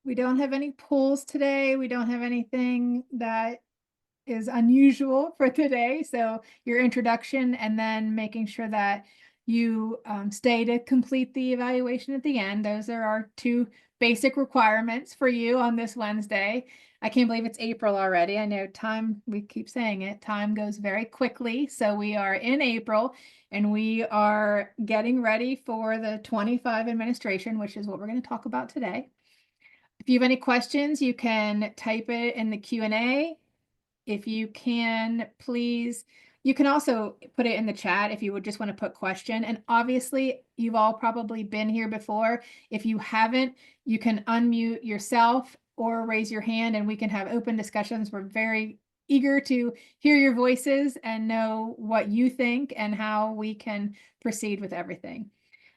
We don't have any polls today. We don't have anything that is unusual for today. So your introduction and then making sure that you stay to complete the evaluation at the end. Those are our two basic requirements for you on this Wednesday. I can't believe it's April already. I know time, we keep saying it, time goes very quickly. So we are in April and we are getting ready for the 25 administration, which is what we're going to talk about today. If you have any questions, you can type it in the Q&A. If you can, please, you can also put it in the chat if you would just want to put question. And obviously, you've all probably been here before. If you haven't, you can unmute yourself or raise your hand and we can have open discussions. We're very eager to hear your voices and know what you think and how we can proceed with everything.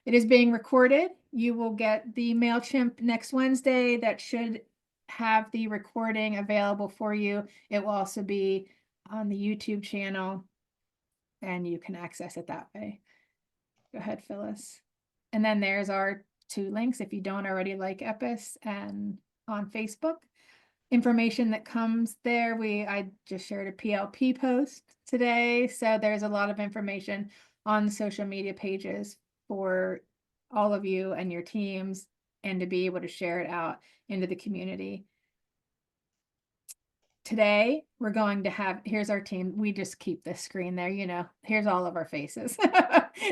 It is being recorded. You will get the MailChimp next Wednesday that should have the recording available for you. It will also be on the YouTube channel and you can access it that way. Go ahead, Phyllis. And then there's our two links if you don't already like EPIS and on Facebook. Information that comes there. I just shared a PLP post today. So there's a lot of information on social media pages for all of you and your teams and to be able to share it out into the community. Today, we're going to have, here's our team. We just keep this screen there, you know, here's all of our faces.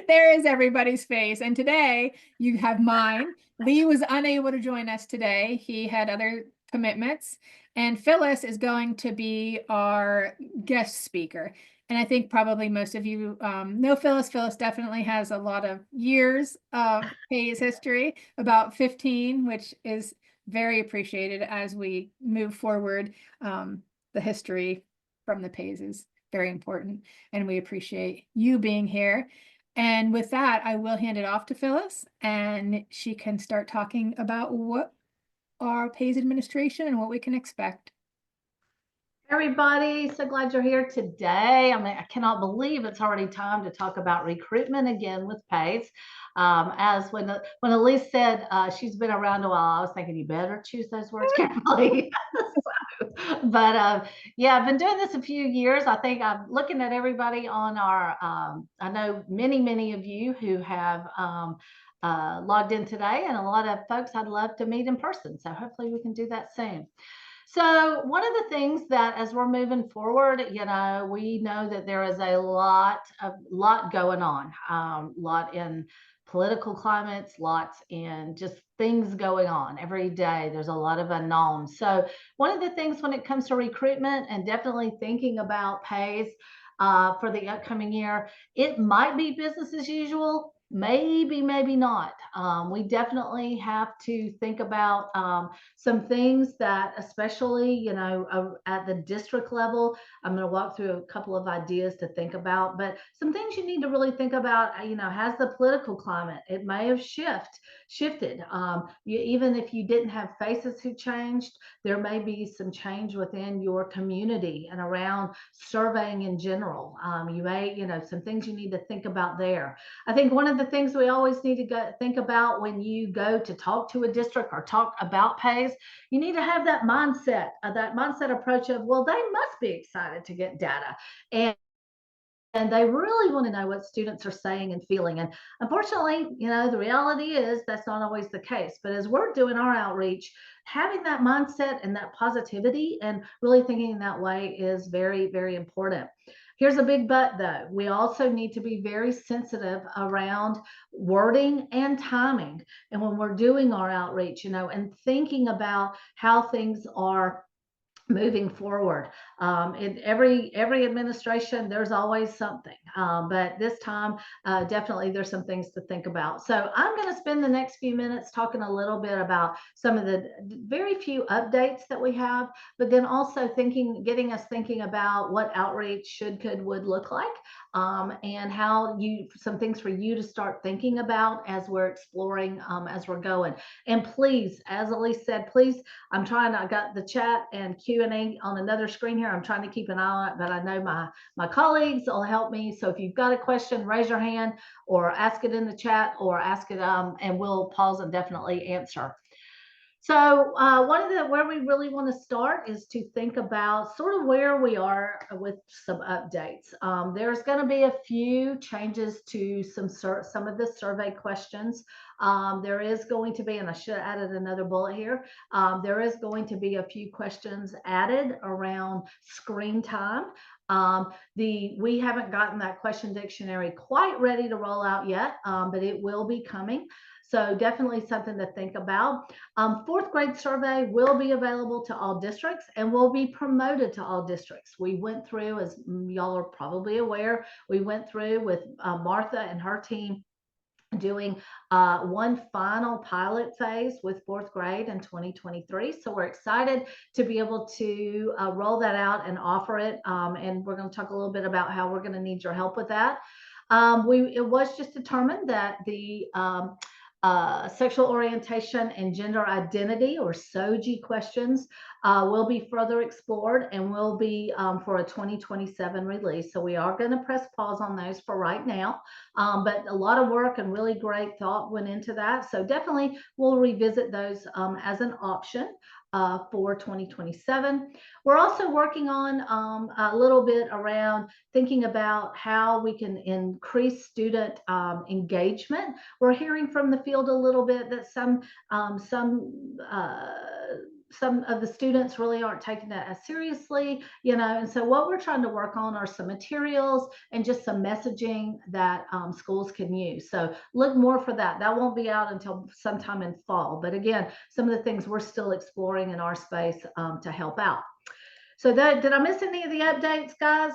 There is everybody's face. And today you have mine. Lee was unable to join us today. He had other commitments. And Phyllis is going to be our guest speaker. And I think probably most of you know Phyllis. Phyllis definitely has a lot of years of PAYS history, about 15, which is very appreciated as we move forward. The history from the PAYS is very important, and we appreciate you being here. And with that, I will hand it off to Phyllis, and she can start talking about what our PAYS administration and what we can expect. Everybody, so glad you're here today. I mean, I cannot believe it's already time to talk about recruitment again with PAYS. As when Elise said she's been around a while, I was thinking you better choose those words carefully. But yeah, I've been doing this a few years. I think I'm looking at everybody on our. I know many of you who have logged in today, and a lot of folks I'd love to meet in person. So hopefully we can do that soon. So one of the things that as we're moving forward, you know, we know that there is a lot going on, lot in political climates, lots in just things going on every day. There's a lot of unknowns. So one of the things when it comes to recruitment and definitely thinking about PAYS for the upcoming year, it might be business as usual. Maybe not. We definitely have to think about some things that, especially, you know, at the district level, I'm going to walk through a couple of ideas to think about, but some things you need to really think about, you know, has the political climate, it may have shifted. Even if you didn't have faces who changed, there may be some change within your community and around surveying in general. You may, you know, some things you need to think about there. I think one of the things we always need to think about when you go to talk to a district or talk about PAYS, you need to have that mindset approach of, well, they must be excited to get data. And they really want to know what students are saying and feeling. And unfortunately, you know, the reality is that's not always the case. But as we're doing our outreach, having that mindset and that positivity and really thinking in that way is very important. Here's a big but though. We also need to be very sensitive around wording and timing. And when we're doing our outreach, you know, and thinking about how things are moving forward. In every administration, there's always something, but this time, definitely there's some things to think about. So I'm going to spend the next few minutes talking a little bit about some of the very few updates that we have, but then also getting us thinking about what outreach would look like, and how some things for you to start thinking about as we're exploring, as we're going. And please, as Elise said, please, I got the chat and Q&A on another screen here. I'm trying to keep an eye on it, but I know my colleagues will help me. So if you've got a question, raise your hand or ask it in the chat or ask it, and we'll pause and definitely answer. So where we really want to start is to think about sort of where we are with some updates. There's going to be a few changes to some of the survey questions. There is going to be, and I should have added another bullet here. There is going to be a few questions added around screen time. We haven't gotten that question dictionary quite ready to roll out yet, but it will be coming. So definitely something to think about. Fourth grade survey will be available to all districts and will be promoted to all districts. We went through, as y'all are probably aware, we went through with Martha and her team doing one final pilot phase with fourth grade in 2023. So we're excited to be able to roll that out and offer it. And we're going to talk a little bit about how we're going to need your help with that. It was just determined that the sexual orientation and gender identity, or SOGI questions, will be further explored and will be for a 2027 release. So we are going to press pause on those for right now. But a lot of work and really great thought went into that. So definitely we'll revisit those as an option for 2027. We're also working on a little bit around thinking about how we can increase student engagement. We're hearing from the field a little bit that some of the students really aren't taking that as seriously, and so what we're trying to work on are some materials and just some messaging that schools can use. So look more for that. That won't be out until sometime in fall. But again, some of the things we're still exploring in our space to help out. So did I miss any of the updates, guys?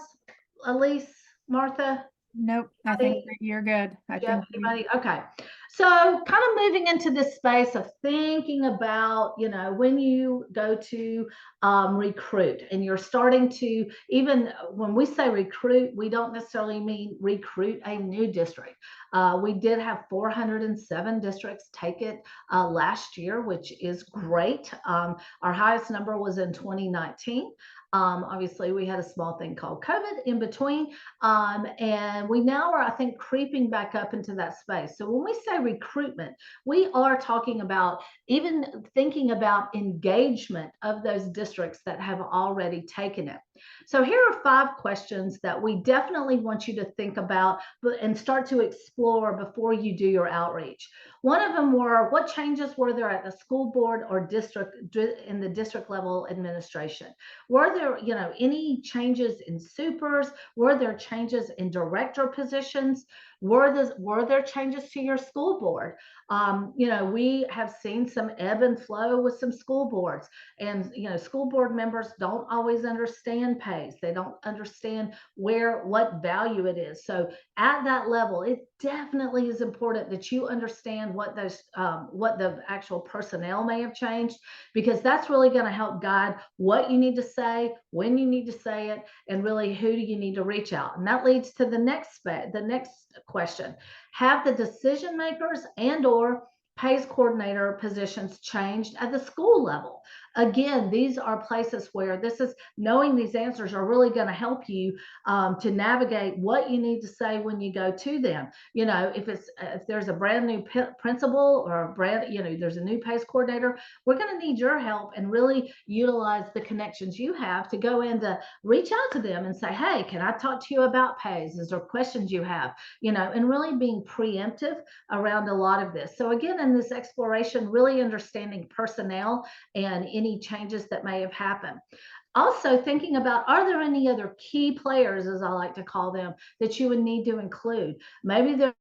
Elise, Martha? Nope, I think that you're good. I Jeff, think anybody? Okay. So kind of moving into this space of thinking about, when you go to recruit and you're starting to, even when we say recruit, we don't necessarily mean recruit a new district. We did have 407 districts take it last year, which is great. Our highest number was in 2019. Obviously, we had a small thing called COVID in between. And we now are, I think, creeping back up into that space. So when we say recruitment, we are talking about even thinking about engagement of those districts that have already taken it. So here are 5 questions that we definitely want you to think about and start to explore before you do your outreach. One of them were, what changes were there at the school board or district in the district level administration? Were there, any changes in supers? Were there changes in director positions? Were there changes to your school board? We have seen some ebb and flow with some school boards, and school board members don't always understand pays. They don't understand what value it is. So at that level, it definitely is important that you understand what the actual personnel may have changed, because that's really going to help guide what you need to say, when you need to say it, and really who do you need to reach out. And that leads to the next question. Have the decision makers and or PACE coordinator positions changed at the school level? Again, these are places where knowing these answers are really going to help you to navigate what you need to say when you go to them. If there's a brand new principal or there's a new PACE coordinator, we're going to need your help and really utilize the connections you have to go in to reach out to them and say, hey, can I talk to you about PACE? Is there questions you have? And really being preemptive around a lot of this. So again, in this exploration, really understanding personnel and any changes that may have happened. Also thinking about, are there any other key players, as I like to call them, that you would need to include? Maybe there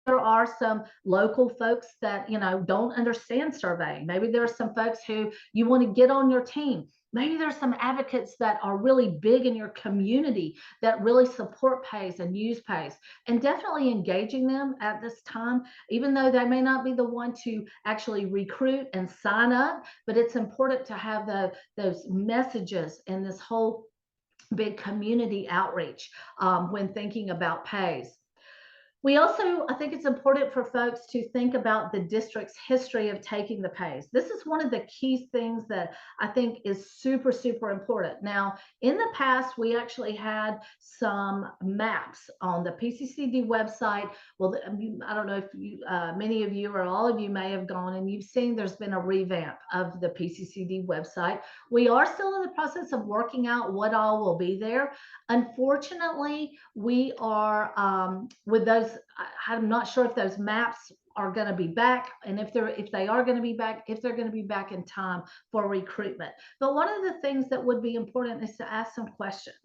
are some local folks that don't understand surveying. Maybe there are some folks who you want to get on your team. Maybe there's some advocates that are really big in your community that really support PACE and use PACE, and definitely engaging them at this time, even though they may not be the one to actually recruit and sign up. But it's important to have those messages and this whole big community outreach when thinking about PACE. We also, I think it's important for folks to think about the district's history of taking the pays. This is one of the key things that I think is super, super important. Now, in the past, we actually had some maps on the PCCD website. Well, I don't know if many of you or all of you may have gone and you've seen there's been a revamp of the PCCD website. We are still in the process of working out what all will be there. Unfortunately, we are with those. I'm not sure if those maps are going to be back, and if they are going to be back, if they're going to be back in time for recruitment. But one of the things that would be important is to ask some questions.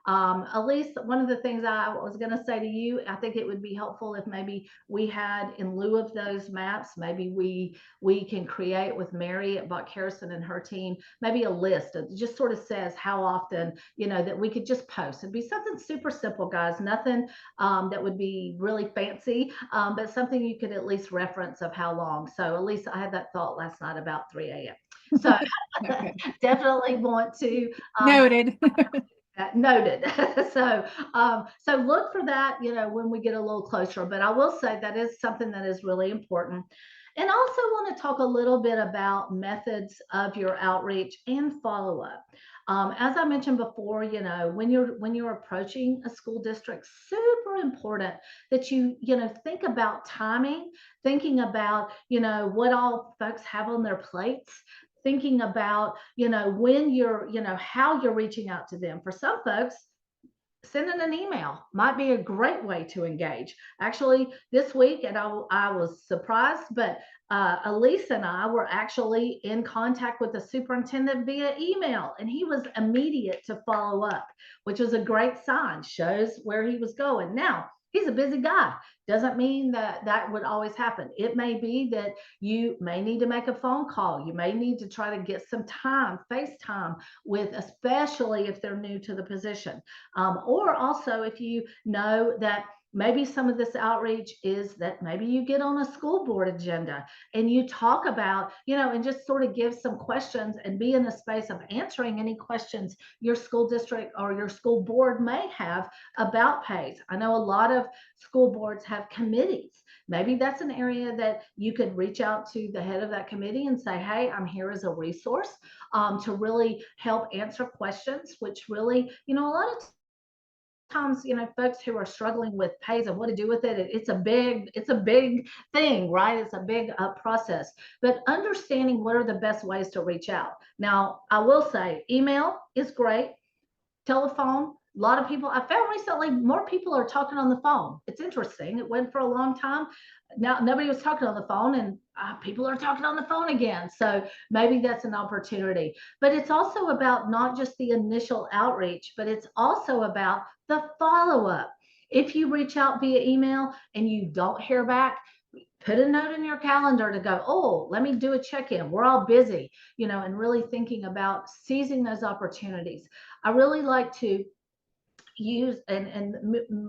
At least one of the things I was going to say to you, I think it would be helpful if maybe we had, in lieu of those maps, maybe we can create with Mary at Buck Harrison and her team, maybe a list that just sort of says how often, that we could just post. It'd be something super simple, guys, nothing that would be really fancy, but something you could at least reference of how long. So at least I had that thought last night about 3 a.m. So Okay. definitely want to Noted. noted. So look for that, when we get a little closer. But I will say that is something that is really important. And also want to talk a little bit about methods of your outreach and follow up. As I mentioned before, when you're approaching a school district, super important that you think about timing, thinking about what all folks have on their plates, thinking about when you're how you're reaching out to them. For some folks, sending an email might be a great way to engage. Actually, this week, and I was surprised, but Elise and I were actually in contact with the superintendent via email, and he was immediate to follow up, which was a great sign, shows where he was going. Now, he's a busy guy. Doesn't mean that would always happen. It may be that you may need to make a phone call. You may need to try to get some time, FaceTime with, especially if they're new to the position. Or also if you know that maybe some of this outreach is that maybe you get on a school board agenda and you talk about, and just sort of give some questions and be in a space of answering any questions your school district or your school board may have about pays. I know a lot of school boards have committees. Maybe that's an area that you could reach out to the head of that committee and say, hey, I'm here as a resource to really help answer questions, which really, a lot of times, folks who are struggling with pays and what to do with it, it's a big thing, right? It's a big process. But understanding what are the best ways to reach out. Now, I will say email is great. Telephone, a lot of people, I found recently more people are talking on the phone. It's interesting. It went for a long time. Now nobody was talking on the phone, and people are talking on the phone again. So maybe that's an opportunity. But it's also about not just the initial outreach, but it's also about the follow-up. If you reach out via email and you don't hear back, put a note in your calendar to go, oh, let me do a check-in. We're all busy, and really thinking about seizing those opportunities. I really like to use, and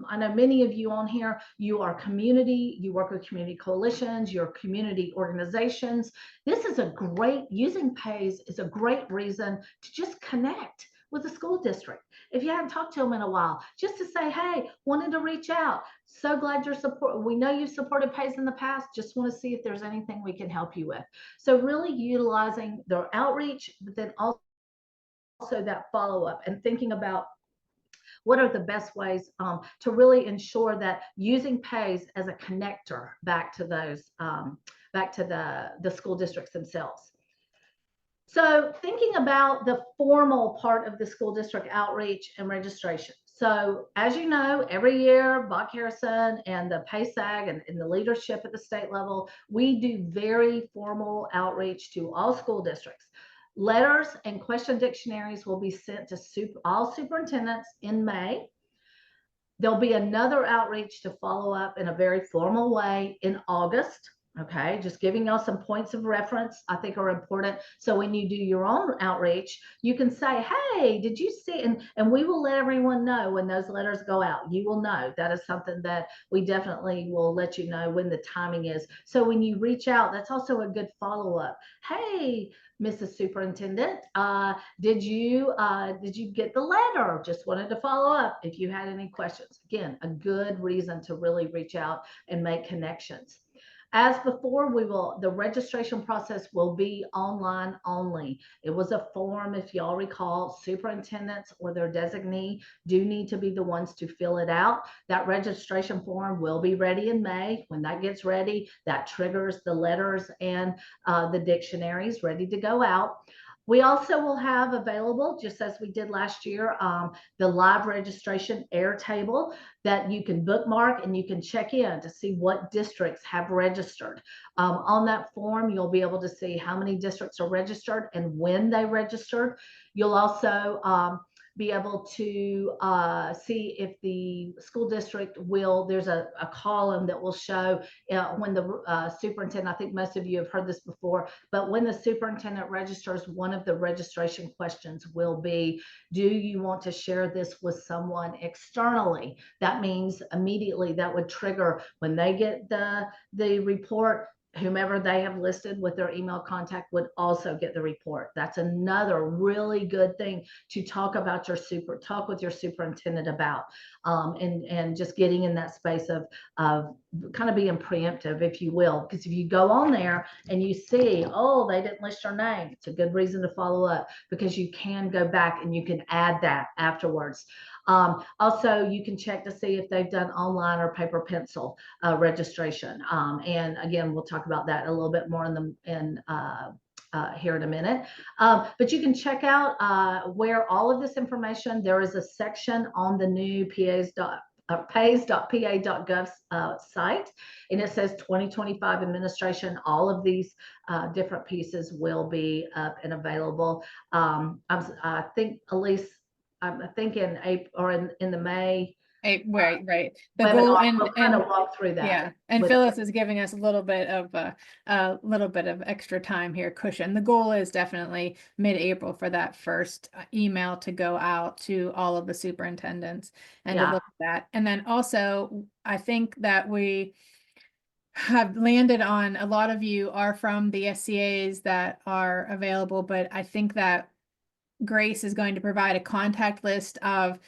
I know many of you on here, you are community, you work with community coalitions, your community organizations. This is a great, using pays is a great reason to just connect with the school district. If you haven't talked to them in a while, just to say, hey, wanted to reach out. So glad you're support. We know you've supported pays in the past. Just want to see if there's anything we can help you with. So really utilizing their outreach, but then also that follow-up and thinking about what are the best ways to really ensure that using pays as a connector back to those, back to the school districts themselves. So thinking about the formal part of the school district outreach and registration. So as you know, every year, Buck Harrison and the PaySAG and the leadership at the state level, we do very formal outreach to all school districts. Letters and question dictionaries will be sent to all superintendents in May. There'll be another outreach to follow up in a very formal way in August. Okay, just giving y'all some points of reference I think are important. So when you do your own outreach, you can say, hey, did you see? And we will let everyone know when those letters go out. You will know. That is something that we definitely will let you know when the timing is. So when you reach out, that's also a good follow-up. Hey, Mrs. Superintendent, did you get the letter? Just wanted to follow up if you had any questions. Again, a good reason to really reach out and make connections. As before, the registration process will be online only. It was a form, if y'all recall, superintendents or their designee do need to be the ones to fill it out. That registration form will be ready in May. When that gets ready, that triggers the letters and the dictionaries ready to go out. We also will have available, just as we did last year, the live registration Airtable that you can bookmark and you can check in to see what districts have registered. On that form, you'll be able to see how many districts are registered and when they registered. You'll also be able to see if the school district there's a column that will show when the superintendent, I think most of you have heard this before, but when the superintendent registers, one of the registration questions will be, do you want to share this with someone externally? That means immediately that would trigger when they get the report, whomever they have listed with their email contact would also get the report. That's another really good thing to talk with your superintendent about, and just getting in that space of kind of being preemptive, if you will, because if you go on there and you see, oh, they didn't list your name, it's a good reason to follow up, because you can go back and you can add that afterwards. Also, you can check to see if they've done online or paper pencil registration. And again, we'll talk about that a little bit more here in a minute. But you can check out where all of this information, there is a section on the new pays.pa.gov site, and it says 2025 administration. All of these different pieces will be up and available. I think, Elise, I'm thinking April or in the May. Right. The webinar, goal we'll kind of walk through that. Yeah, and Phyllis is giving us a little bit of extra time here, cushion. The goal is definitely mid-April for that first email to go out to all of the superintendents and to look at that. And then also, I think that we have landed on, a lot of you are from the SCAs that are available, but I think that Grace is going to provide a contact list of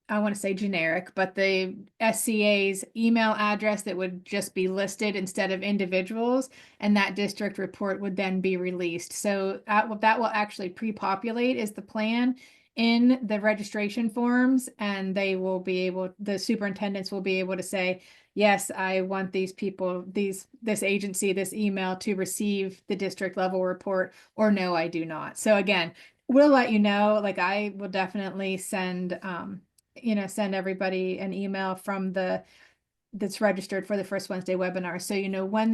I want to say generic, but the SCA's email address that would just be listed instead of individuals, and that district report would then be released. So that will actually pre-populate is the plan in the registration forms, and the superintendents will be able to say, yes, I want these people, this agency, this email to receive the district level report, or no, I do not. So again, we'll let you know, like I will definitely send everybody an email that's registered for the First Wednesday webinar. So when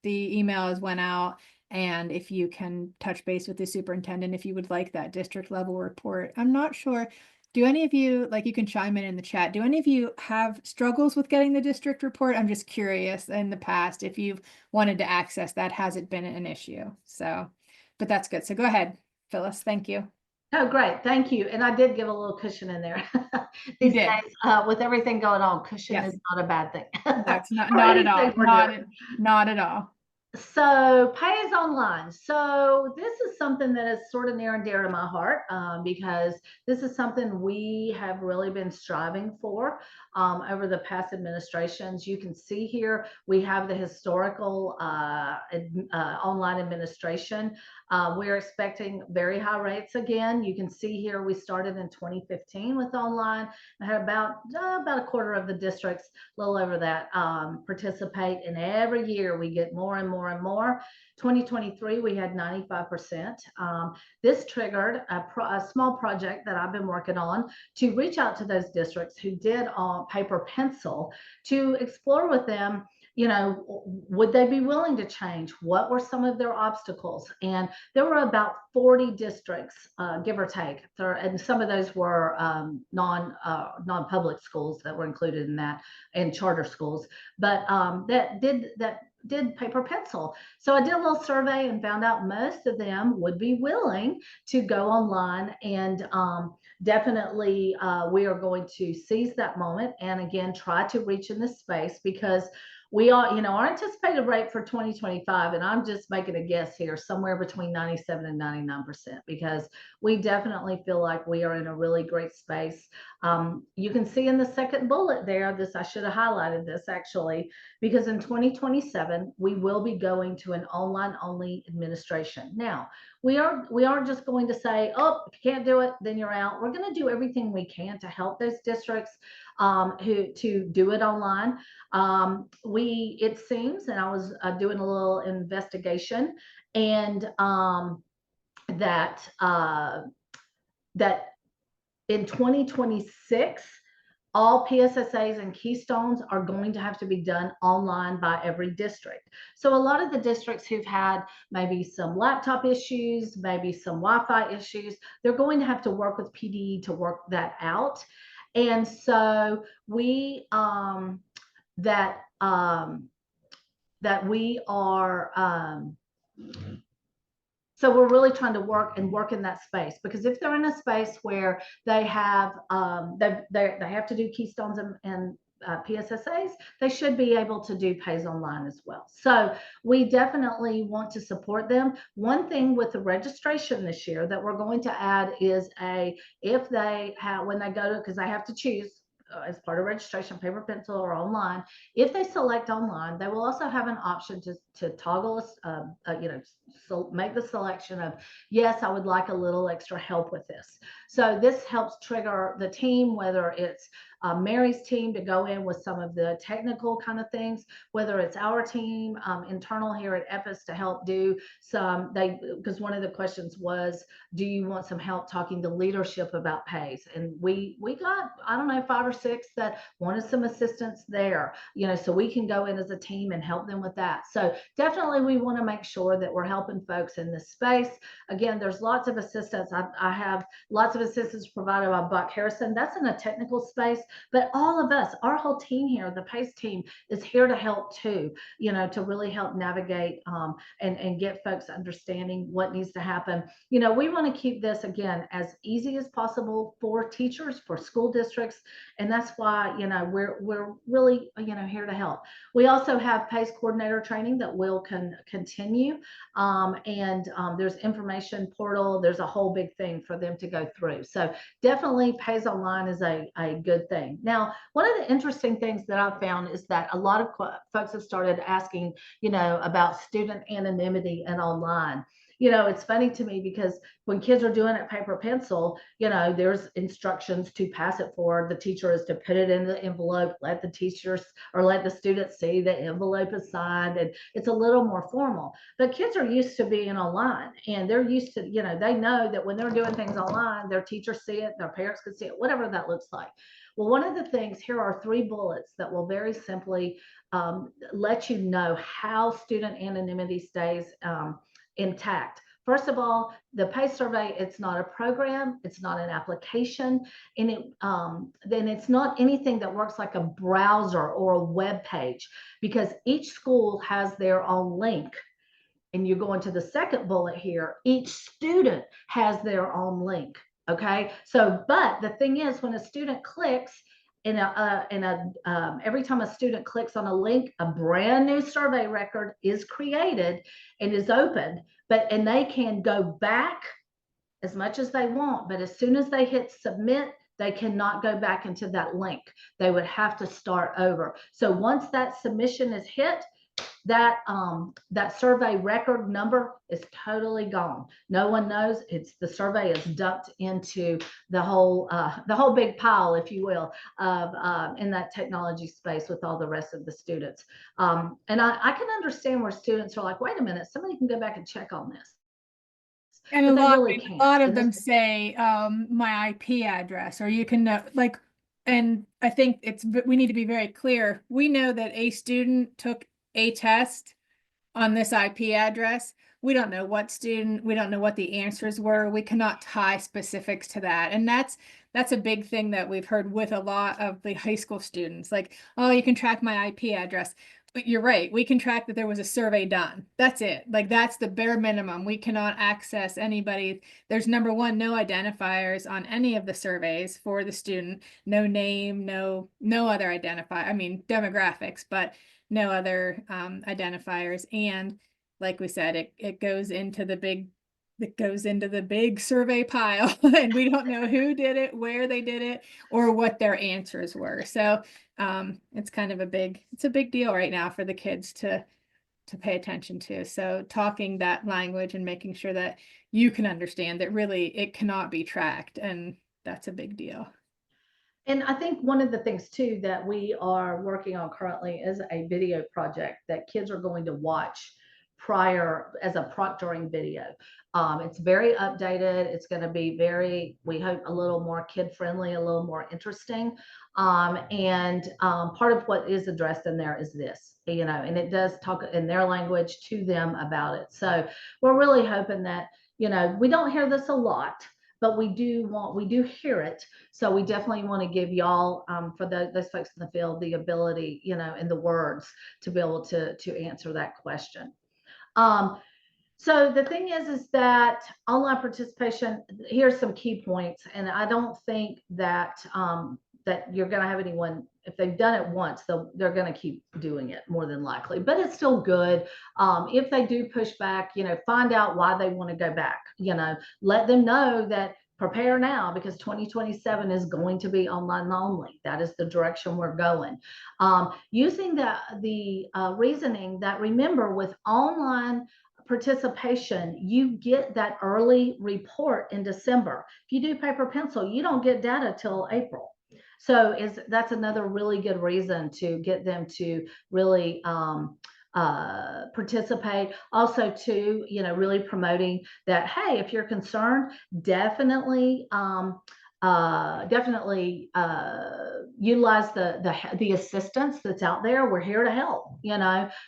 the email went out, and if you can touch base with the superintendent if you would like that district level report. I'm not sure. Do any of you, you can chime in the chat, do any of you have struggles with getting the district report? I'm just curious in the past if you've wanted to access that, has it been an issue? So, but that's good. So go ahead, Phyllis. Thank you. Oh, great. Thank you. And I did give a little cushion in there. These days, with everything going on, cushion is not a bad thing. That's not at all. Not at all. So Pays Online. So this is something that is sort of near and dear to my heart, because this is something we have really been striving for over the past administrations. You can see here we have the historical online administration. We're expecting very high rates again. You can see here we started in 2015 with online. I had about a quarter of the districts, a little over that, participate, and every year we get more and more and more. 2023 we had 95%. This triggered a small project that I've been working on to reach out to those districts who did on paper pencil to explore with them you know, would they be willing to change? What were some of their obstacles? And there were about 40 districts, give or take, and some of those were non-public schools that were included in that, and charter schools, but that did paper pencil. So I did a little survey and found out most of them would be willing to go online, and definitely we are going to seize that moment and again try to reach in this space, because we are, you know, our anticipated rate for 2025, and I'm just making a guess here, somewhere between 97 and 99%, because we definitely feel like we are in a really great space. You can see in the second bullet there, this, I should have highlighted this actually, because in 2027, we will be going to an online only administration. Now, we aren't just going to say, oh, if you can't do it, then you're out. We're going to do everything we can to help those districts who to do it online. It seems, and I was doing a little investigation, and that that in 2026, all PSSAs and Keystones are going to have to be done online by every district. So a lot of the districts who've had maybe some laptop issues, maybe some Wi-Fi issues, they're going to have to work with PDE to work that out. And so we that we are so we're really trying to work in that space, because if they're in a space where they have they have to do Keystones and PSSAs, they should be able to do Pays Online as well. So we definitely want to support them. One thing with the registration this year that we're going to add is if they have, when they go to, because they have to choose as part of registration, paper pencil or online. If they select online, they will also have an option to toggle, you know, so make the selection of, yes, I would like a little extra help with this. So this helps trigger the team, whether it's Mary's team to go in with some of the technical kind of things, whether it's our team internal here at EPIS to help do some, because one of the questions was, do you want some help talking to leadership about Pays? And we got, I don't know, 5 or 6 that wanted some assistance there, you know, so we can go in as a team and help them with that. So definitely we want to make sure that we're helping folks in this space. Again, there's lots of assistance. I have lots of assistance provided by Buck Harrison. That's in a technical space, but all of us, our whole team here, the Pays team, is here to help too, you know, to really help navigate and get folks understanding what needs to happen. You know, we want to keep this, again, as easy as possible for teachers, for school districts, and that's why, you know, we're really, you know, here to help. We also have Pays coordinator training that will continue, and there's information portal. There's a whole big thing for them to go through. So definitely Pays Online is a good thing. Now, one of the interesting things that I've found is that a lot of folks have started asking, you know, about student anonymity and online. You know, it's funny to me because when kids are doing it paper pencil, you know, there's instructions to pass it forward. The teacher is to put it in the envelope, let the teachers or let the students see the envelope is signed, and it's a little more formal. But kids are used to being online, and they're used to, you know, they know that when they're doing things online, their teachers see it, their parents can see it, whatever that looks like. Well, one of the things, here are 3 bullets that will very simply let you know how student anonymity stays intact. First of all, the Pays survey, it's not a program, it's not an application, and then it's not anything that works like a browser or a web page, because each school has their own link. And you go into the second bullet here, each student has their own link. Okay, so but the thing is, when a student clicks every time a student clicks on a link, a brand new survey record is created and is opened, and they can go back as much as they want, but as soon as they hit submit, they cannot go back into that link. They would have to start over. So once that submission is hit, that survey record number is totally gone. No one knows. It's the survey is dumped into the whole big pile, if you will, of in that technology space with all the rest of the students. And I can understand where students are like, wait a minute, somebody can go back and check on this. And but a they lot, really a can't. lot of them say my IP address, or you can like And I think we need to be very clear. We know that a student took a test on this IP address. We don't know what student, we don't know what the answers were. We cannot tie specifics to that. And that's a big thing that we've heard with a lot of the high school students. Like, oh, you can track my IP address. But you're right, we can track that there was a survey done. That's it. Like, that's the bare minimum. We cannot access anybody. There's number one, no identifiers on any of the surveys for the student. No name, no other identifier. I mean, demographics, but no other identifiers. And like we said, it goes into the big survey pile, and we don't know who did it, where they did it, or what their answers were. So it's kind of a big deal right now for the kids to pay attention to. So talking that language and making sure that you can understand that really it cannot be tracked, and that's a big deal. And I think one of the things too that we are working on currently is a video project that kids are going to watch prior as a proctoring video. It's very updated. It's going to be very, we hope, a little more kid friendly, a little more interesting. And part of what is addressed in there is this, and it does talk in their language to them about it. So we're really hoping that, we don't hear this a lot, but we do hear it. So we definitely want to give y'all, for those folks in the field, the ability, in the words to be able to answer that question. So the thing is that online participation, here's some key points, and I don't think that that you're going to have anyone, if they've done it once, they're going to keep doing it more than likely, but it's still good. If they do push back, find out why they want to go back, let them know that prepare now, because 2027 is going to be online only. That is the direction we're going. Using the reasoning that, remember, with online participation, you get that early report in December. If you do paper pencil, you don't get data till April. So that's another really good reason to get them to really participate. Also too, really promoting that, hey, if you're concerned, definitely utilize the assistance that's out there. We're here to help.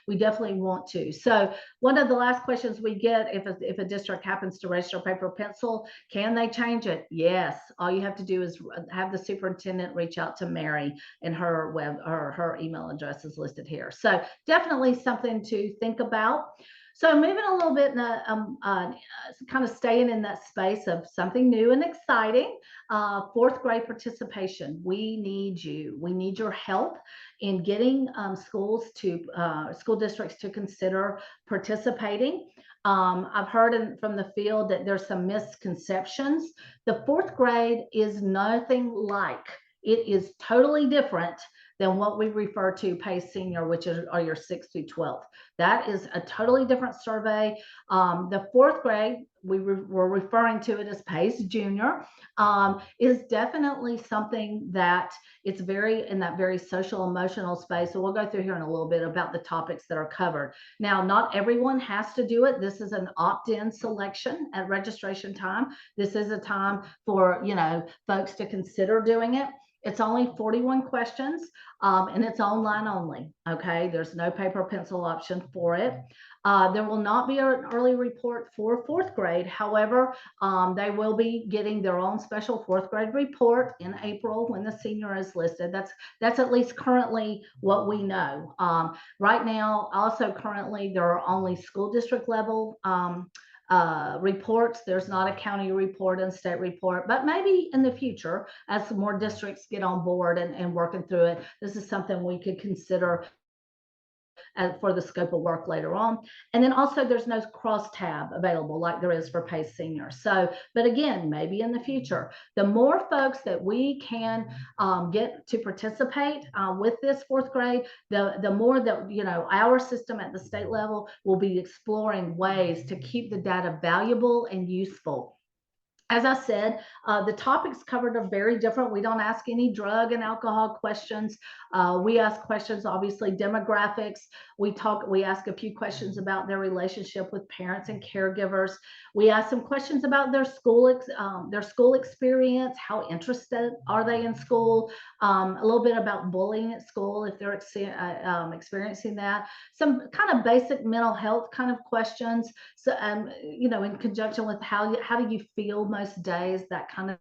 We definitely want to. So one of the last questions we get, if a district happens to register paper pencil, can they change it? Yes. All you have to do is have the superintendent reach out to Mary, and her email address is listed here. So definitely something to think about. So moving a little bit, kind of staying in that space of something new and exciting, fourth grade participation. We need you. We need your help in getting school districts to consider participating. I've heard from the field that there's some misconceptions. The fourth grade is nothing like. It is totally different than what we refer to PACE Senior, which are your 6th through 12th. That is a totally different survey. The fourth grade, we're referring to it as PACE Junior, is definitely something that it's very in that very social emotional space. So we'll go through here in a little bit about the topics that are covered. Now, not everyone has to do it. This is an opt-in selection at registration time. This is a time for, folks to consider doing it. It's only 41 questions, and it's online only. Okay, there's no paper pencil option for it. There will not be an early report for fourth grade. However, they will be getting their own special fourth grade report in April when the senior is listed. That's at least currently what we know. Right now, also currently, there are only school district level reports. There's not a county report and state report, but maybe in the future, as some more districts get on board and working through it, this is something we could consider for the scope of work later on. And then also there's no cross tab available like there is for PACE Senior. So, but again, maybe in the future, the more folks that we can get to participate with this fourth grade, the more that, our system at the state level will be exploring ways to keep the data valuable and useful. As I said, the topics covered are very different. We don't ask any drug and alcohol questions. We ask questions, obviously, demographics. We ask a few questions about their relationship with parents and caregivers. We ask some questions about their school experience. How interested are they in school? A little bit about bullying at school if they're experiencing that. Some kind of basic mental health kind of questions. So, in conjunction with how do you feel most days, that kind of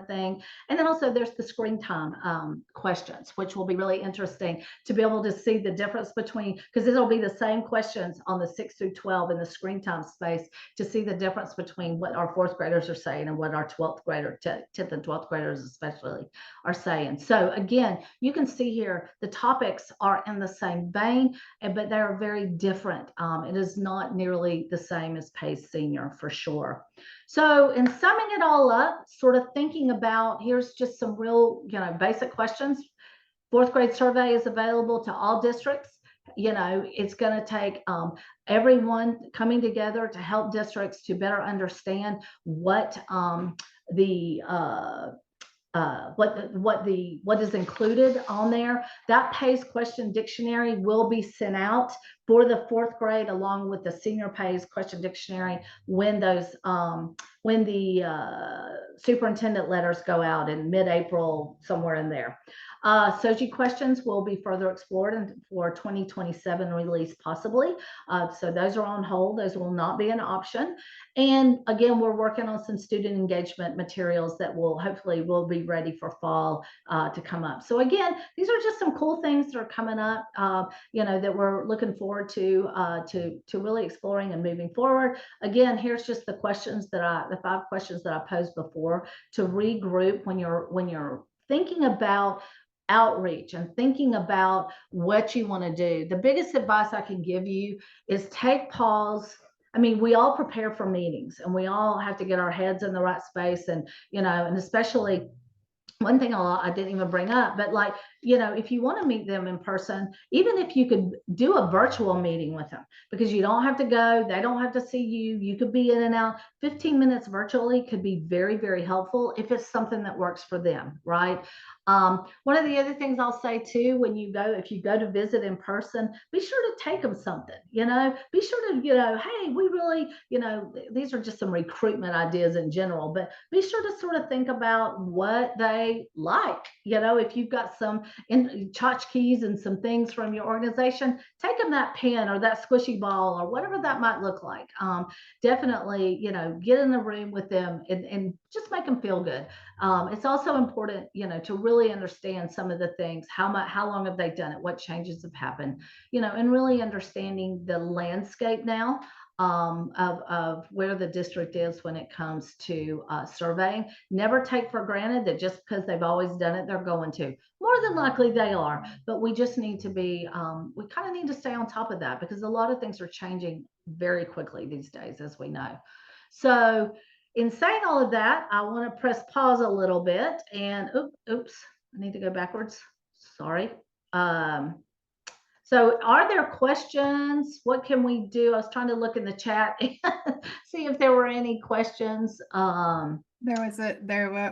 thing. And then also there's the screen time questions, which will be really interesting to be able to see the difference between, because it'll be the same questions on the 6 through 12 in the screen time space, to see the difference between what our fourth graders are saying and what our 10th and 12th graders especially are saying. So again, you can see here the topics are in the same vein, but they're very different. It is not nearly the same as PACE Senior for sure. So in summing it all up, sort of thinking about, here's just some real, basic questions. Fourth grade survey is available to all districts. It's going to take everyone coming together to help districts to better understand what what is included on there. That PACE question dictionary will be sent out for the fourth grade, along with the senior PACE question dictionary, when the superintendent letters go out in mid-April, somewhere in there. SOGI questions will be further explored for 2027 release, possibly. So those are on hold. Those will not be an option. And again, we're working on some student engagement materials that will be ready for fall to come up. So again, these are just some cool things that are coming up, that we're looking forward to really exploring and moving forward. Again, here's just the the 5 questions that I posed before, to regroup when you're thinking about outreach and thinking about what you want to do. The biggest advice I can give you is take pause. I mean, we all prepare for meetings, and we all have to get our heads in the right space, and and especially one thing I didn't even bring up, but if you want to meet them in person, even if you could do a virtual meeting with them, because you don't have to go, they don't have to see you, you could be in and out. 15 minutes virtually could be very, very helpful if it's something that works for them, right? One of the other things I'll say too, if you go to visit in person, be sure to take them something, be sure to, hey, we really, these are just some recruitment ideas in general, but be sure to sort of think about what they like. If you've got some tchotchkes and some things from your organization, take them that pen or that squishy ball or whatever that might look like. Definitely, get in the room with them and just make them feel good. It's also important, to really understand some of the things, how long have they done it, what changes have happened, and really understanding the landscape now of where the district is when it comes to surveying. Never take for granted that just because they've always done it, they're going to. More than likely they are, but we just need to be, we kind of need to stay on top of that, because a lot of things are changing very quickly these days, as we know. So in saying all of that, I want to press pause a little bit and oops, I need to go backwards. Sorry. So are there questions? What can we do? I was trying to look in the chat and see if there were any questions. There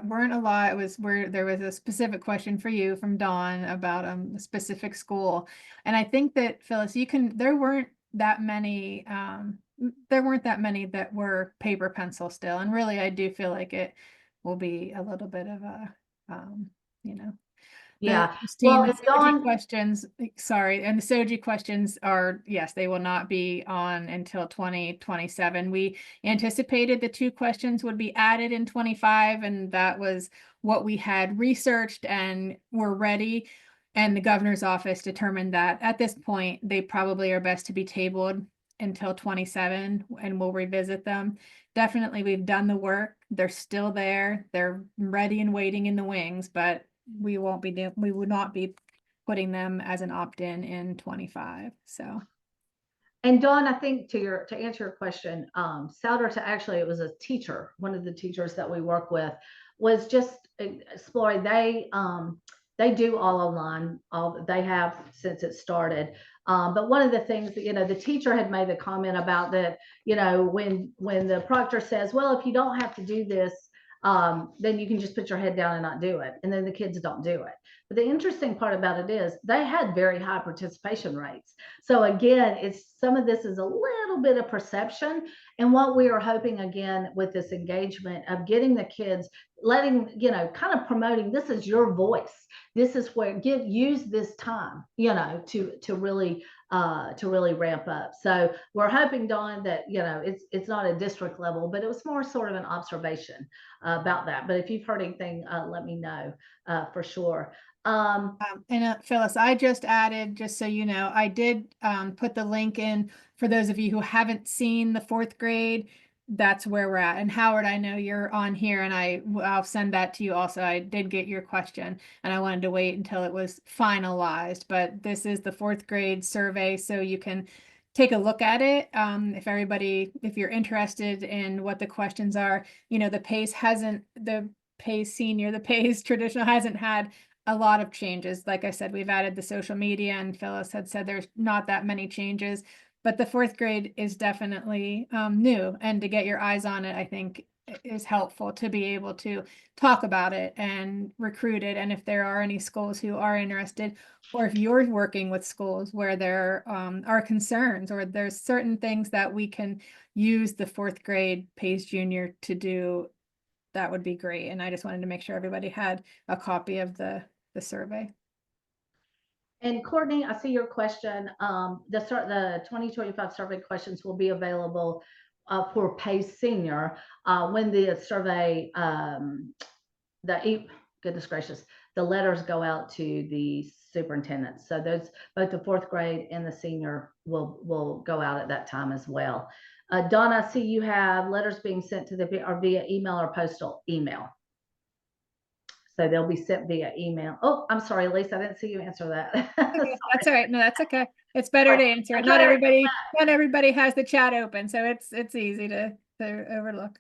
weren't a lot. It was where there was a specific question for you from Dawn about a specific school. And I think that, Phyllis, there weren't that many that were paper pencil still. And really, I do feel like it will be a little bit of a, Yeah. Christine, the SOGI questions, sorry, and the SOGI questions are, yes, they will not be on until 2027. We anticipated the 2 questions would be added in 25, and that was what we had researched and were ready. And the governor's office determined that at this point, they probably are best to be tabled until 27, and we'll revisit them. Definitely, we've done the work. They're still there. They're ready and waiting in the wings, but we would not be putting them as an opt-in in 25. So. And Dawn, I think to answer your question, actually, it was a teacher, one of the teachers that we work with, was just exploring. They do all online. They have since it started. But one of the things that, the teacher had made the comment about that, when the proctor says, well, if you don't have to do this, then you can just put your head down and not do it. And then the kids don't do it. But the interesting part about it is they had very high participation rates. So again, some of this is a little bit of perception. And what we are hoping again with this engagement of getting the kids, letting, kind of promoting, this is your voice. This is where use this time, to really ramp up. So we're hoping, Dawn, that it's not a district level, but it was more sort of an observation about that. But if you've heard anything, let me know for sure. Phyllis, I just added, just so you know, I did put the link in for those of you who haven't seen the 4th grade. That's where we're at. And Howard, I know you're on here, and I'll send that to you also. I did get your question, and I wanted to wait until it was finalized. But this is the 4th grade survey, so you can take a look at it. If you're interested in what the questions are, the PACE senior, the PACE traditional hasn't had a lot of changes. Like I said, we've added the social media, and Phyllis had said there's not that many changes, but the 4th grade is definitely new, and to get your eyes on it, I think is helpful to be able to talk about it and recruit it. And if there are any schools who are interested, or if you're working with schools where there are concerns, or there's certain things that we can use the 4th grade PACE Junior to do, that would be great. And I just wanted to make sure everybody had a copy of the survey. And Courtney, I see your question. The 2025 survey questions will be available for PACE Senior when the survey, goodness gracious, the letters go out to the superintendents. So those, both the 4th grade and the senior will go out at that time as well. Donna, I see you have letters being sent to via email or postal email. So they'll be sent via email. Oh, I'm sorry, Lisa, I didn't see you answer that. Okay, that's all right. No, that's okay. It's better to answer it. Not everybody has the chat open, so it's easy to overlook.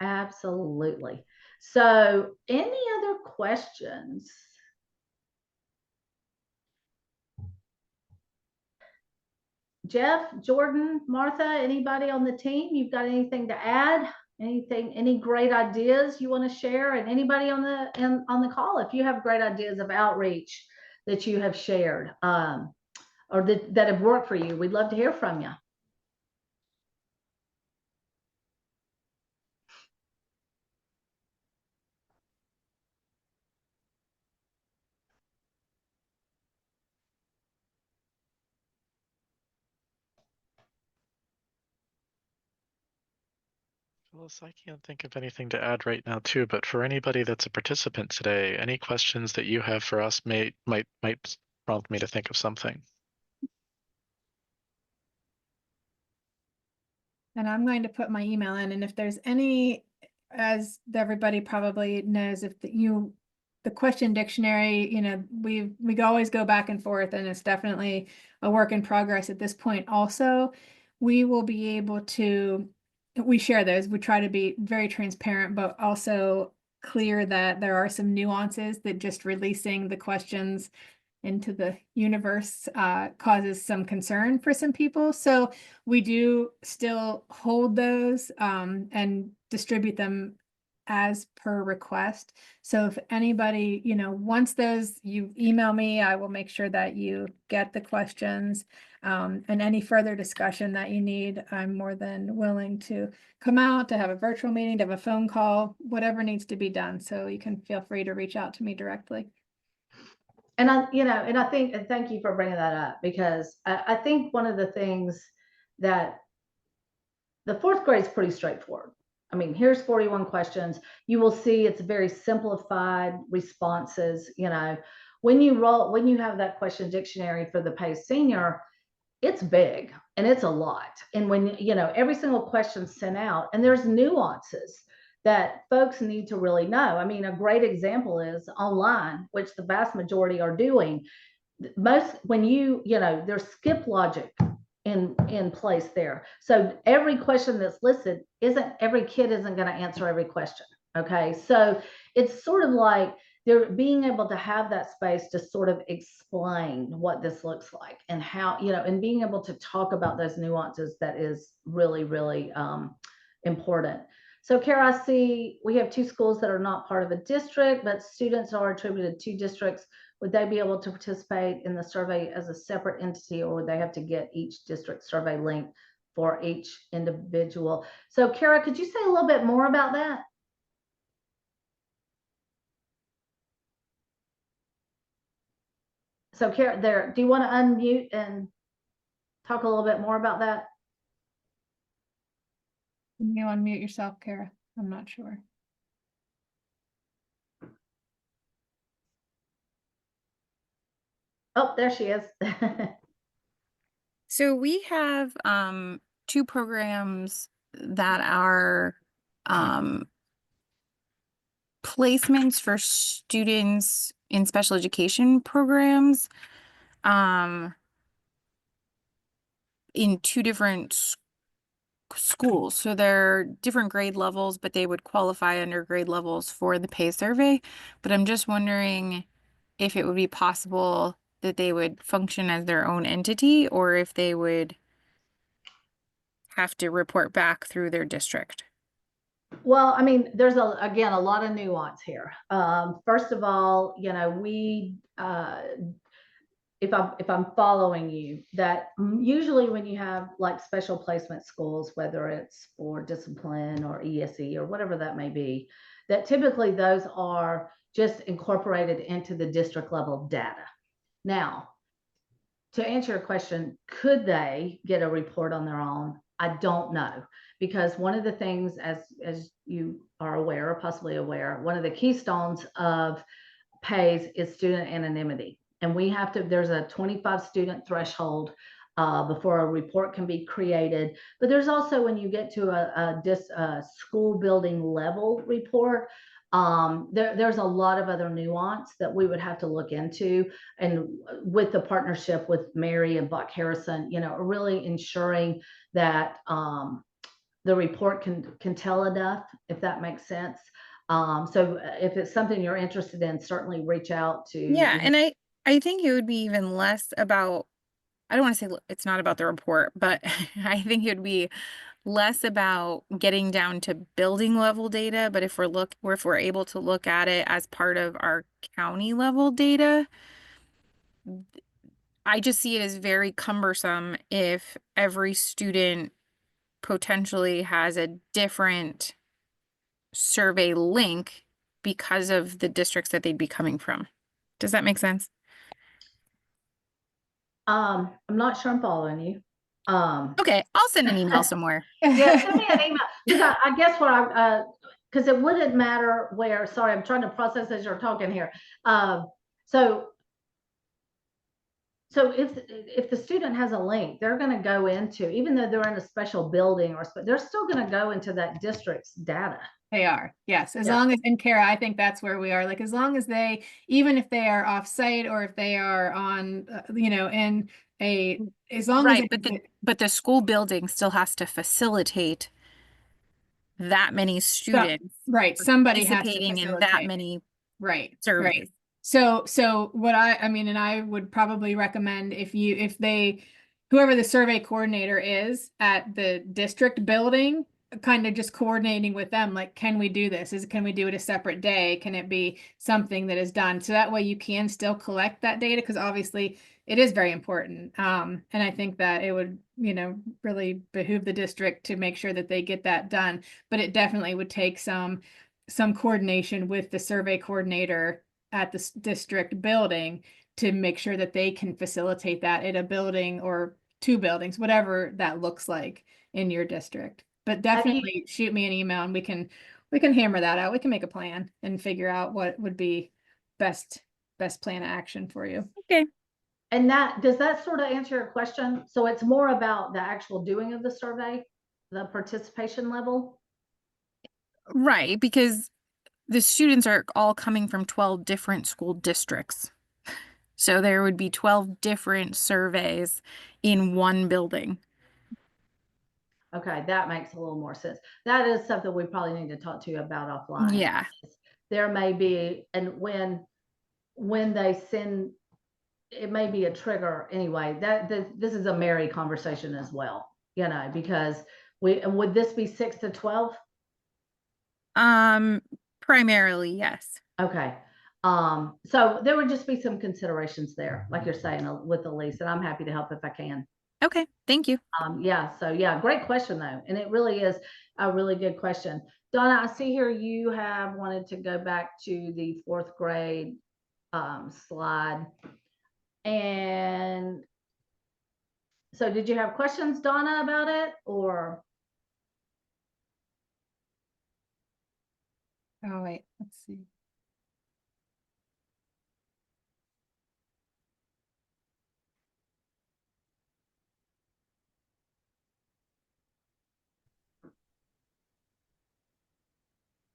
Absolutely. So any other questions? Jeff, Jordan, Martha, anybody on the team, you've got anything to add? Any great ideas you want to share? And anybody on the call, if you have great ideas of outreach that you have shared or that have worked for you, we'd love to hear from you. Phyllis, I can't think of anything to add right now too, but for anybody that's a participant today, any questions that you have for us might prompt me to think of something. And I'm going to put my email in, and if there's any, as everybody probably knows, if the question dictionary, we always go back and forth, and it's definitely a work in progress at this point. Also, we will be able to, we share those. We try to be very transparent, but also clear that there are some nuances that just releasing the questions into the universe causes some concern for some people. So we do still hold those and distribute them as per request. So if anybody, wants those, you email me, I will make sure that you get the questions and any further discussion that you need. I'm more than willing to come out, to have a virtual meeting, to have a phone call, whatever needs to be done. So you can feel free to reach out to me directly. And I think, and thank you for bringing that up, because I think one of the things that the 4th grade is pretty straightforward. I mean, here's 41 questions. You will see it's very simplified responses. When you have that question dictionary for the PACE Senior, it's big and it's a lot. And when, every single question sent out, and there's nuances that folks need to really know. I mean, a great example is online, which the vast majority are doing. There's skip logic in place there. So every question that's listed, every kid isn't going to answer every question. Okay. So it's sort of like they're being able to have that space to sort of explain what this looks like and how, and being able to talk about those nuances, that is really, really important. So Kara, I see we have 2 schools that are not part of a district, but students are attributed to districts. Would they be able to participate in the survey as a separate entity, or would they have to get each district survey link for each individual? So Kara, could you say a little bit more about that? So Kara, do you want to unmute and talk a little bit more about that? Can you unmute yourself, Kara? I'm not sure. Oh, there she is. So we have 2 programs that are placements for students in special education programs in 2 different schools. So they're different grade levels, but they would qualify under grade levels for the pay survey. But I'm just wondering if it would be possible that they would function as their own entity, or if they would have to report back through their district. Well, I mean, there's again a lot of nuance here. First of all, we if I'm following you, that usually when you have like special placement schools, whether it's for discipline or ESE or whatever that may be, that typically those are just incorporated into the district level data. Now, to answer your question, could they get a report on their own? I don't know, because one of the things, as you are aware or possibly aware, one of the keystones of PAYS is student anonymity. And we have to, there's a 25 student threshold before a report can be created. But there's also, when you get to a school building level report, there's a lot of other nuance that we would have to look into. And with the partnership with Mary and Buck Harrison, really ensuring that the report can tell enough, if that makes sense. So if it's something you're interested in, certainly reach out to. Yeah, and I think it would be even less about, I don't want to say it's not about the report, but I think it would be less about getting down to building level data. But if we're able to look at it as part of our county level data, I just see it as very cumbersome if every student potentially has a different survey link because of the districts that they'd be coming from. Does that make sense? I'm not sure I'm following you. Okay, I'll send an email somewhere. Yeah, send me an email, because I guess what because it wouldn't matter where. Sorry, I'm trying to process as you're talking here. So if the student has a link, they're going to go into, even though they're in a special building, they're still going to go into that district's data. They are, yes. As Yeah. long as, and Kara, I think that's where we are. Like, as long as they, even if they are off-site or if they are on, in a, as long as Right, but the school building still has to facilitate that many students right, somebody has to participating in that facilitate. many Right, surveys. right. So what I mean, and I would probably recommend if they, whoever the survey coordinator is at the district building, kind of just coordinating with them, like, can we do this? Can we do it a separate day? Can it be something that is done? So that way you can still collect that data, because obviously it is very important. And I think that it would, really behoove the district to make sure that they get that done. But it definitely would take some coordination with the survey coordinator at the district building to make sure that they can facilitate that in a building or 2 buildings, whatever that looks like in your district. But definitely shoot me an email and we can hammer that out. We can make a plan and figure out what would be best plan of action for you. Okay. And does that sort of answer your question? So it's more about the actual doing of the survey, the participation level? Right, because the students are all coming from 12 different school districts. So there would be 12 different surveys in one building. Okay, that makes a little more sense. That is something we probably need to talk to you about offline. Yeah. there may be, and when they send, it may be a trigger anyway. This is a Mary conversation as well, you know, because would this be 6 to 12? Primarily, yes. Okay. So there would just be some considerations there, like you're saying with Elise, and I'm happy to help if I can. Okay, thank you. Yeah, so yeah, great question though. And it really is a really good question. Donna, I see here you have wanted to go back to the 4th grade slide. And so did you have questions, Donna, about it, or? Oh, wait, let's see.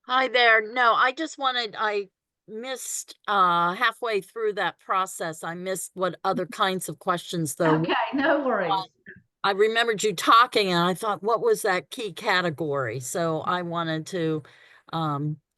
Hi there. No, I just wanted, I missed halfway through that process. I missed what other kinds of questions though. Okay, no worries. I remembered you talking and I thought, what was that key category? So I wanted to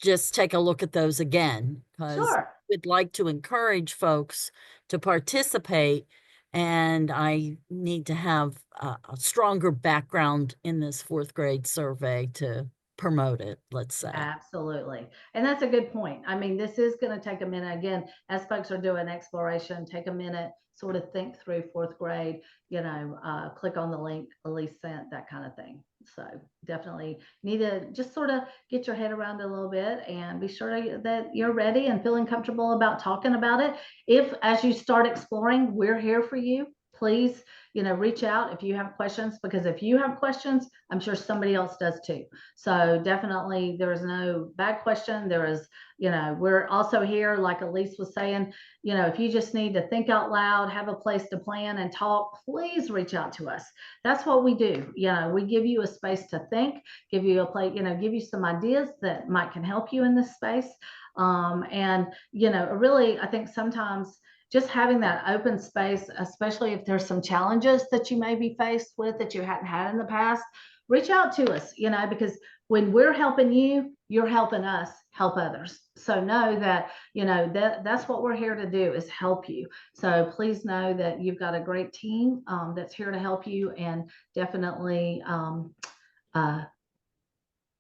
just take a look at those again, because Sure. we'd like to encourage folks to participate, and I need to have a stronger background in this 4th grade survey to promote it, let's say. Absolutely. And that's a good point. I mean, this is going to take a minute. Again, as folks are doing exploration, take a minute, sort of think through 4th grade, you know, click on the link Elise sent, that kind of thing. So definitely need to just sort of get your head around it a little bit and be sure that you're ready and feeling comfortable about talking about it. If, as you start exploring, we're here for you. Please, you know, reach out if you have questions, because if you have questions, I'm sure somebody else does too. So definitely there is no bad question. There is, you know, we're also here, like Elise was saying, you know, if you just need to think out loud, have a place to plan and talk, please reach out to us. That's what we do. You know, we give you a space to think, give you a place, you know, give you some ideas that can help you in this space. And, you know, really, I think sometimes just having that open space, especially if there's some challenges that you may be faced with that you hadn't had in the past, reach out to us, you know, because when we're helping you, you're helping us help others. So know that, you know, that's what we're here to do, is help you. So please know that you've got a great team that's here to help you, and definitely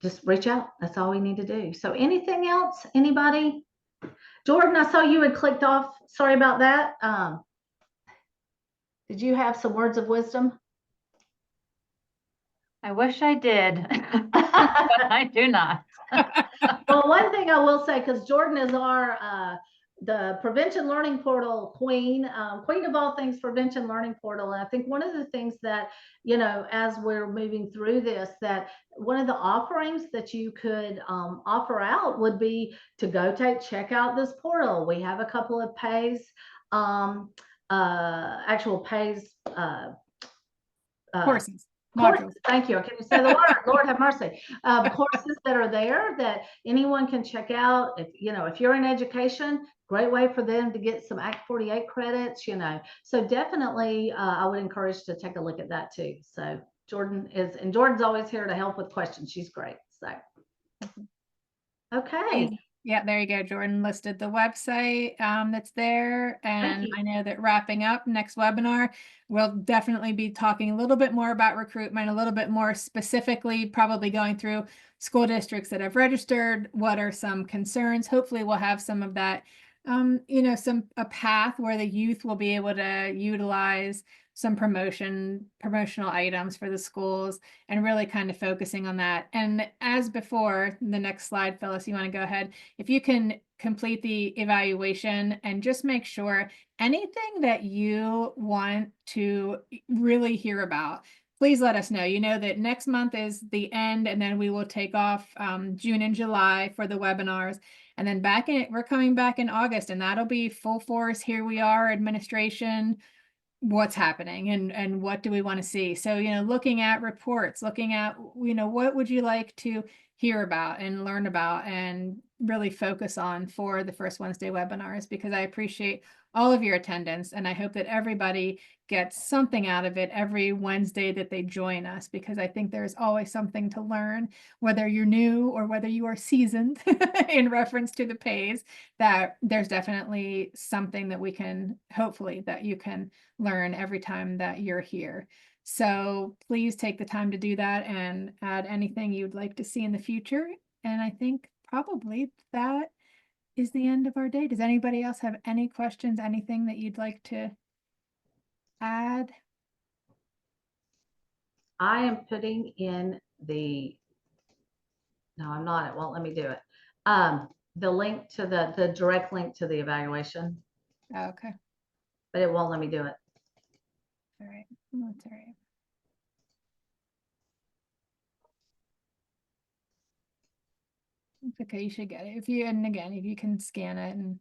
just reach out. That's all we need to do. So anything else, anybody? Jordan, I saw you had clicked off. Sorry about that. Did you have some words of wisdom? I wish I did, but I do not. Well, one thing I will say, because Jordan is our the Prevention Learning Portal queen, queen of all things Prevention Learning Portal. And I think one of the things that, you know, as we're moving through this, that one of the offerings that you could offer out would be to go check out this portal. We have a couple of actual pays Courses. courses. Thank you. Can you say the word? Lord have mercy. Courses that are there that anyone can check out. If, you know, if you're in education, great way for them to get some Act 48 credits, you know. So definitely I would encourage to take a look at that too. So Jordan's always here to help with questions. She's great. So, okay. Yeah, there you go. Jordan listed the website that's there. And you. I know that wrapping up next webinar, we'll definitely be talking a little bit more about recruitment, a little bit more specifically, probably going through school districts that have registered. What are some concerns? Hopefully we'll have some of that, you know, a path where the youth will be able to utilize some promotional items for the schools, and really kind of focusing on that. And as before, the next slide, Phyllis, you want to go ahead? If you can complete the evaluation and just make sure anything that you want to really hear about, please let us know. You know that next month is the end, and then we will take off June and July for the webinars. And then we're coming back in August, and that'll be full force. Here we are, administration, what's happening and what do we want to see. So, you know, looking at reports, looking at, you know, what would you like to hear about and learn about, and really focus on for the first Wednesday webinars, because I appreciate all of your attendance, and I hope that everybody gets something out of it every Wednesday that they join us, because I think there's always something to learn, whether you're new or whether you are seasoned in reference to the pays, that there's definitely something that we can, hopefully, that you can learn every time that you're here. So please take the time to do that and add anything you'd like to see in the future. And I think probably that is the end of our day. Does anybody else have any questions, anything that you'd like to add? I am putting in no, I'm not. It won't let me do it. The link to the direct link to the evaluation, Okay, but it won't let me do it. all right, that's all right. It's okay, you should get it. And again, if you can scan it and.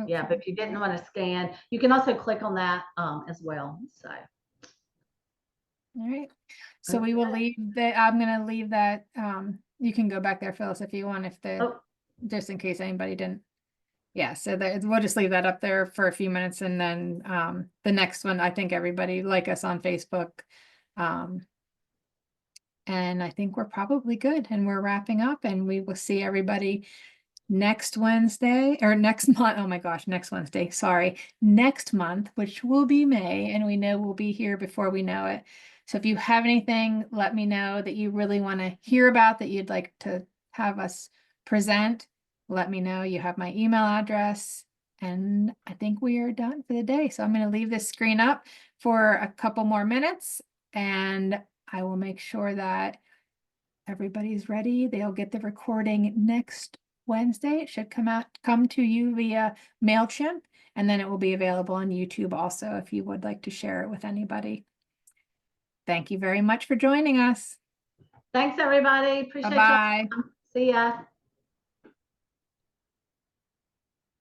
Yeah, but hopefully- if you didn't want to scan, you can also click on that as well. So All right, so we will leave that, I'm gonna leave that, you can go back there, Phyllis, if you want, if the, oh, just in case anybody didn't. Yeah, so that, we'll just leave that up there for a few minutes, and then, the next one, I think everybody like us on Facebook. And I think we're probably good, and we're wrapping up, and we will see everybody next Wednesday, or next month. Oh my gosh, next Wednesday, sorry, next month, which will be May, and we know we'll be here before we know it. So if you have anything, let me know that you really want to hear about, that you'd like to have us present. Let me know. You have my email address, and I think we are done for the day. So I'm going to leave this screen up for a couple more minutes, and I will make sure that everybody's ready. They'll get the recording next Wednesday. It should come to you via MailChimp, and then it will be available on YouTube also if you would like to share it with anybody. Thank you very much for joining us. thanks everybody. Appreciate you. Bye-bye. See ya.